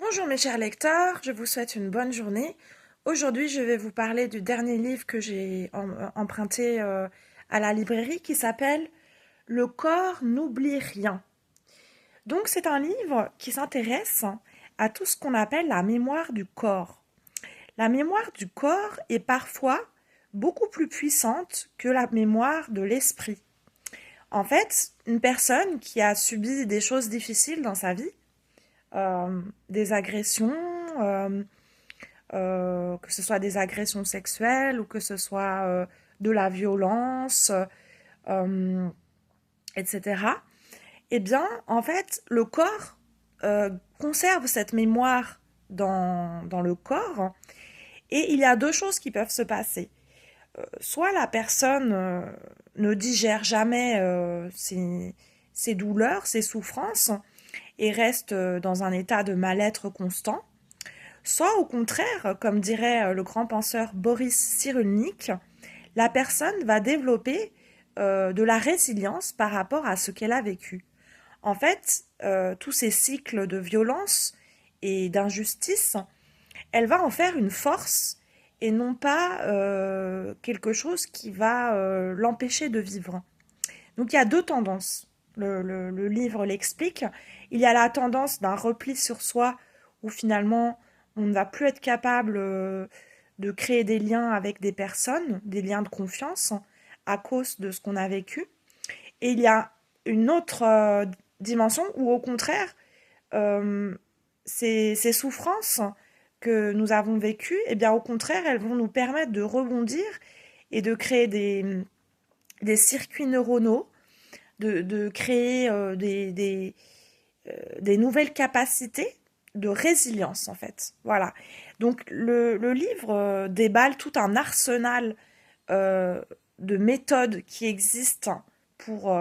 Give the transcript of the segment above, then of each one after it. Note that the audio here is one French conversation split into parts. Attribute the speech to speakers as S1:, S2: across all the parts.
S1: Bonjour mes chers lecteurs, je vous souhaite une bonne journée. Aujourd'hui, je vais vous parler du dernier livre que j'ai emprunté à la librairie qui s'appelle Le corps n'oublie rien. Donc c'est un livre qui s'intéresse à tout ce qu'on appelle la mémoire du corps. La mémoire du corps est parfois beaucoup plus puissante que la mémoire de l'esprit. En fait, une personne qui a subi des choses difficiles dans sa vie, des agressions, euh, que ce soit des agressions sexuelles ou que ce soit de la violence, euh, etc. Eh bien, en fait, le corps conserve cette mémoire dans le corps et il y a deux choses qui peuvent se passer. Soit la personne ne digère jamais ses douleurs, ses souffrances et reste dans un état de mal-être constant, soit au contraire, comme dirait le grand penseur Boris Cyrulnik, la personne va développer de la résilience par rapport à ce qu'elle a vécu. En fait, tous ces cycles de violence et d'injustice, elle va en faire une force et non pas quelque chose qui va l'empêcher de vivre. Donc il y a deux tendances. Le livre l'explique. Il y a la tendance d'un repli sur soi où finalement on ne va plus être capable de créer des liens avec des personnes, des liens de confiance à cause de ce qu'on a vécu. Et il y a une autre dimension où au contraire, euh, ces souffrances que nous avons vécues, eh bien au contraire, elles vont nous permettre de rebondir et de créer des circuits neuronaux, de créer des nouvelles capacités de résilience en fait. Voilà. Donc le livre déballe tout un arsenal euh, de méthodes qui existent pour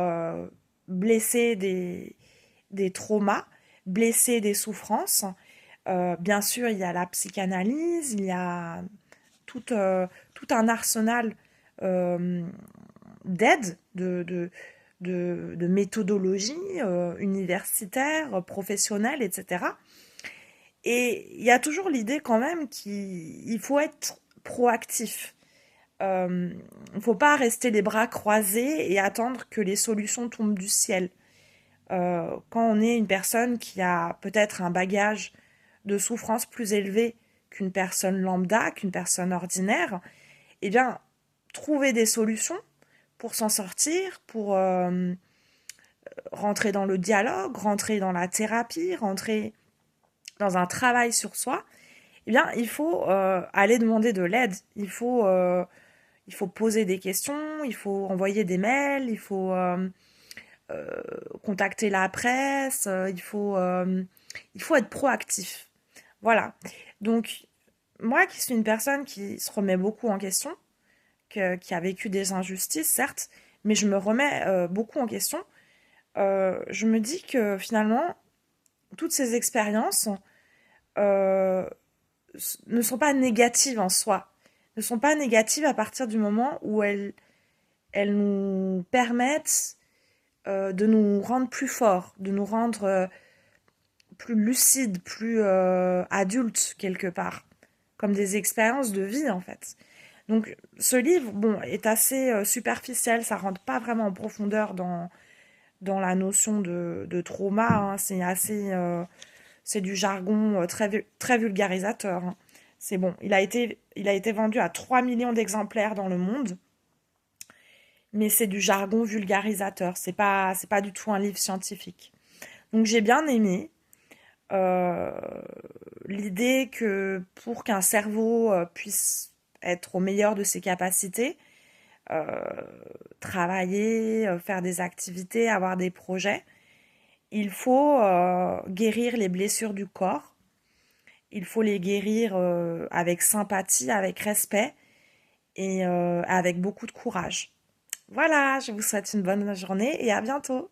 S1: blesser des traumas, blesser des souffrances. Bien sûr, il y a la psychanalyse, il y a tout un arsenal euh, d'aide, de méthodologie universitaire, professionnelle, etc. Et il y a toujours l'idée quand même qu'il faut être proactif. Il ne faut pas rester les bras croisés et attendre que les solutions tombent du ciel. Quand on est une personne qui a peut-être un bagage de souffrance plus élevé qu'une personne lambda, qu'une personne ordinaire, eh bien, trouver des solutions pour s'en sortir, pour rentrer dans le dialogue, rentrer dans la thérapie, rentrer dans un travail sur soi, eh bien, il faut aller demander de l'aide. Il faut poser des questions, il faut envoyer des mails, il faut contacter la presse, il faut être proactif. Voilà. Donc, moi qui suis une personne qui se remet beaucoup en question, qui a vécu des injustices, certes, mais je me remets beaucoup en question, je me dis que finalement, toutes ces expériences euh, ne sont pas négatives en soi, ne sont pas négatives à partir du moment où elles nous permettent de nous rendre plus forts, de nous rendre plus lucides, plus adultes quelque part, comme des expériences de vie en fait. Donc ce livre, bon, est assez superficiel, ça rentre pas vraiment en profondeur dans la notion de trauma, hein. C'est assez, c'est du jargon très vulgarisateur, hein. C'est bon, il a été vendu à 3 millions d'exemplaires dans le monde, mais c'est du jargon vulgarisateur, c'est pas du tout un livre scientifique. Donc j'ai bien aimé euh, l'idée que pour qu'un cerveau puisse être au meilleur de ses capacités, euh, travailler, faire des activités, avoir des projets, il faut guérir les blessures du corps. Il faut les guérir avec sympathie, avec respect et avec beaucoup de courage. Voilà, je vous souhaite une bonne journée et à bientôt.